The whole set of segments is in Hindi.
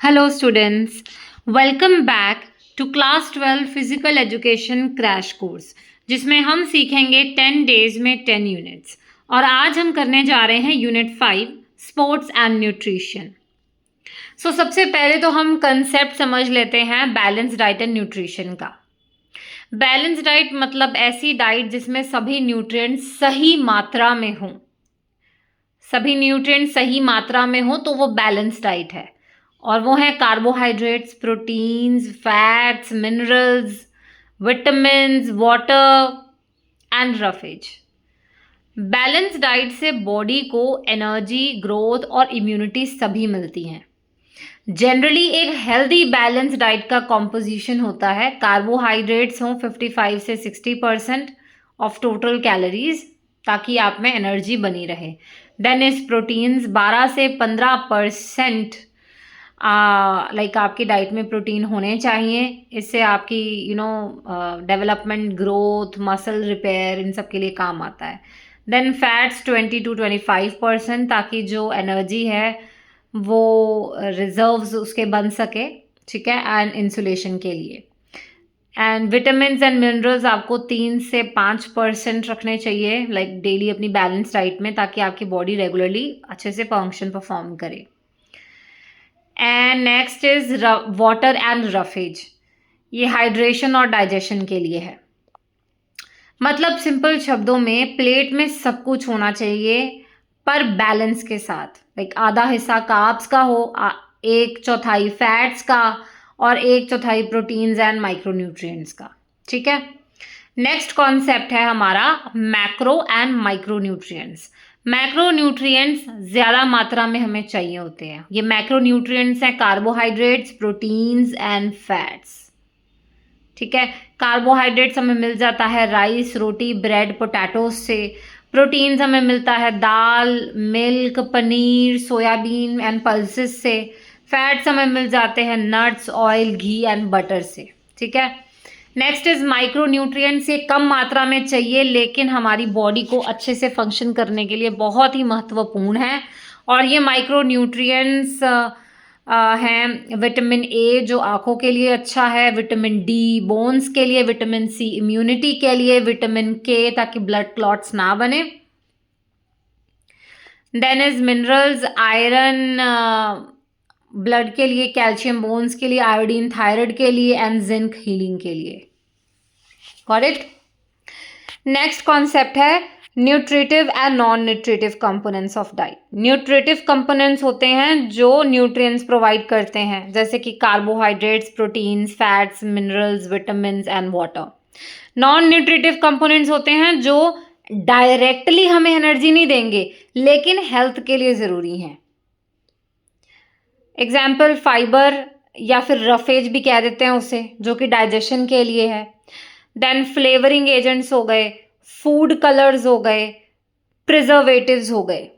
Hello students, welcome back to class 12 physical education crash course जिसमें हम सीखेंगे 10 डेज में 10 यूनिट्स और आज हम करने जा रहे हैं यूनिट 5 स्पोर्ट्स एंड न्यूट्रिशन। सबसे पहले तो हम कंसेप्ट समझ लेते हैं बैलेंस डाइट एंड न्यूट्रिशन का। बैलेंस डाइट मतलब ऐसी डाइट जिसमें सभी न्यूट्रिएंट्स सही मात्रा में हों, सभी न्यूट्रिएंट्स सही मात्रा में हो तो वो बैलेंस डाइट है। और वो है carbohydrates, proteins, fats, minerals, vitamins, water and roughage. Balance diet से बॉडी को एनर्जी, ग्रोथ और इम्यूनिटी सभी मिलती हैं। जनरली एक हेल्दी बैलेंस डाइट का कॉम्पोजिशन होता है कार्बोहाइड्रेट्स हों 55 से 60% ऑफ टोटल कैलोरीज ताकि आप में एनर्जी बनी रहे। देन इज प्रोटीन्स 12 से 15% लाइक आपकी डाइट में प्रोटीन होने चाहिए। इससे आपकी डेवलपमेंट, ग्रोथ, मसल रिपेयर इन सब के लिए काम आता है। देन फैट्स 20 to 25% ताकि जो एनर्जी है वो रिजर्व्स उसके बन सके, ठीक है, एंड इंसुलेशन के लिए। एंड विटामिन्स एंड मिनरल्स आपको 3 से 5% रखने चाहिए लाइक डेली अपनी बैलेंस डाइट में ताकि आपकी बॉडी रेगुलरली अच्छे से फंक्शन परफॉर्म करे। And next is water and roughage. ये हाइड्रेशन और डाइजेशन के लिए है। मतलब सिंपल शब्दों में प्लेट में सब कुछ होना चाहिए पर बैलेंस के साथ। लाइक आधा हिस्सा कार्ब्स का हो, 1/4 फैट्स का और 1/4 प्रोटीन्स एंड माइक्रोन्यूट्रिएंट्स का, ठीक है। नेक्स्ट कॉन्सेप्ट है हमारा मैक्रो एंड माइक्रोन्यूट्रिएंट्स। मैक्रोन्यूट्रिएंट्स ज़्यादा मात्रा में हमें चाहिए होते हैं। ये मैक्रोन्यूट्रिएंट्स हैं कार्बोहाइड्रेट्स, प्रोटीन्स एंड फैट्स, ठीक है। कार्बोहाइड्रेट्स हमें मिल जाता है राइस, रोटी, ब्रेड, पोटैटोज से। प्रोटीन्स हमें मिलता है दाल, milk, paneer, soyabean and pulses से। फैट्स हमें मिल जाते हैं नट्स, ऑयल, घी एंड बटर से, ठीक है। Next is micronutrients. ये कम मात्रा में चाहिए लेकिन हमारी बॉडी को अच्छे से फंक्शन करने के लिए बहुत ही महत्वपूर्ण है। और ये माइक्रोन्यूट्रिएंट्स हैं विटामिन ए जो आंखों के लिए अच्छा है, विटामिन डी बोन्स के लिए, विटामिन सी इम्यूनिटी के लिए, विटामिन के ताकि ब्लड क्लॉट्स ना बने। Then is minerals, iron blood के लिए, कैल्शियम बोन्स के लिए, आयोडीन थायराइड के लिए एंड जिंक हीलिंग के लिए। Got it. नेक्स्ट कॉन्सेप्ट है nutritive and non nutritive components of diet. Nutritive components होते हैं जो न्यूट्रिएंट्स प्रोवाइड करते हैं जैसे कि carbohydrates, proteins, fats, minerals, vitamins and water. Non nutritive components होते हैं जो डायरेक्टली हमें एनर्जी नहीं देंगे लेकिन हेल्थ के लिए ज़रूरी हैं। एग्जाम्पल फाइबर या फिर रफेज भी कह देते हैं उसे, जो कि डाइजेशन के लिए है। देन फ्लेवरिंग एजेंट्स हो गए, फूड कलर्स हो गए, प्रिजर्वेटिव्स हो गए।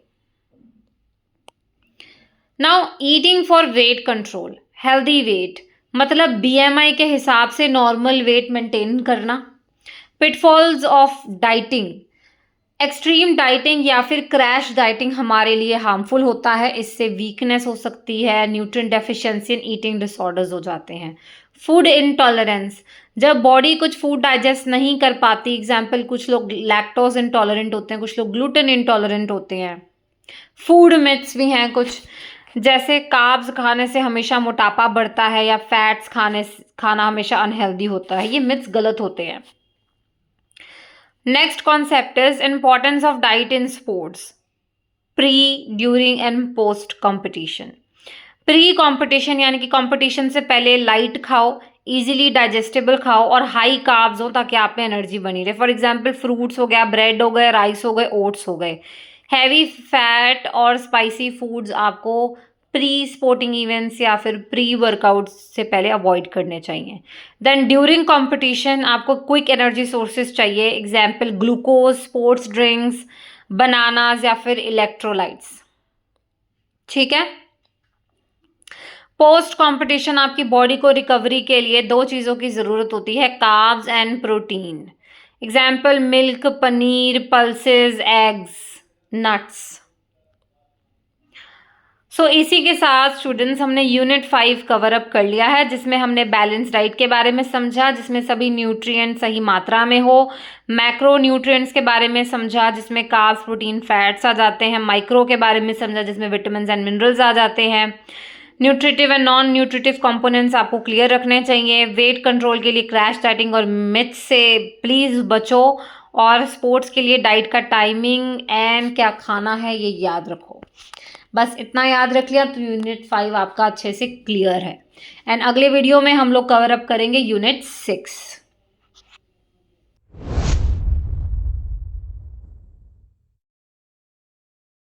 Now eating for weight control, healthy weight मतलब बीएमआई के हिसाब से नॉर्मल वेट मेंटेन करना। Pitfalls of dieting, extreme dieting या फिर क्रैश डाइटिंग हमारे लिए हार्मफुल होता है। इससे वीकनेस हो सकती है, nutrient deficiency and eating disorders हो जाते हैं। फूड इंटॉलरेंस, जब बॉडी कुछ फूड डाइजेस्ट नहीं कर पाती, एग्जाम्पल कुछ लोग लैक्टोज इंटॉलरेंट होते हैं, कुछ लोग ग्लूटेन इंटॉलरेंट होते हैं। फूड मिथ्स भी हैं कुछ, जैसे कार्ब्स खाने से हमेशा मोटापा बढ़ता है या फैट्स खाना हमेशा अनहेल्दी होता है। ये मिथ्स गलत होते हैं। Next concept is importance of diet in sports, pre, during and post competition. Pre competition यानी कि कंपटीशन से पहले लाइट खाओ, इजीली डाइजेस्टेबल खाओ और हाई कार्ब्स हो ताकि आप में एनर्जी बनी रहे। फॉर एग्जांपल फ्रूट्स हो गया, ब्रेड हो गए, राइस हो गए, ओट्स हो गए। हैवी फैट और स्पाइसी फूड्स आपको प्री स्पोर्टिंग इवेंट्स या फिर प्री वर्कआउट से पहले अवॉइड करने चाहिए। देन ड्यूरिंग कंपटीशन आपको क्विक एनर्जी सोर्सेज चाहिए, example glucose, sports drinks, bananas या फिर इलेक्ट्रोलाइट्स, ठीक है। पोस्ट कंपटीशन आपकी बॉडी को रिकवरी के लिए 2 चीज़ों की ज़रूरत होती है, carbs and protein. Example milk, paneer, pulses, eggs, nuts. So इसी के साथ स्टूडेंट्स हमने यूनिट 5 कवर अप कर लिया है, जिसमें हमने बैलेंस डाइट के बारे में समझा, जिसमें सभी न्यूट्रिएंट सही मात्रा में हो। मैक्रो न्यूट्रिएंट्स के बारे में समझा, जिसमें कार्ब्स, प्रोटीन, फैट्स आ जाते हैं। माइक्रो के बारे में समझा, जिसमें विटामिन एंड मिनरल्स आ जाते हैं। Nutritive and non nutritive components आपको क्लियर रखने चाहिए। वेट कंट्रोल के लिए क्रैश डाइटिंग और मिथ से प्लीज़ बचो, और स्पोर्ट्स के लिए डाइट का टाइमिंग एंड क्या खाना है ये याद रखो। बस इतना याद रख लिया तो यूनिट 5 आपका अच्छे से क्लियर है। एंड अगले वीडियो में हम लोग कवर अप करेंगे यूनिट 6।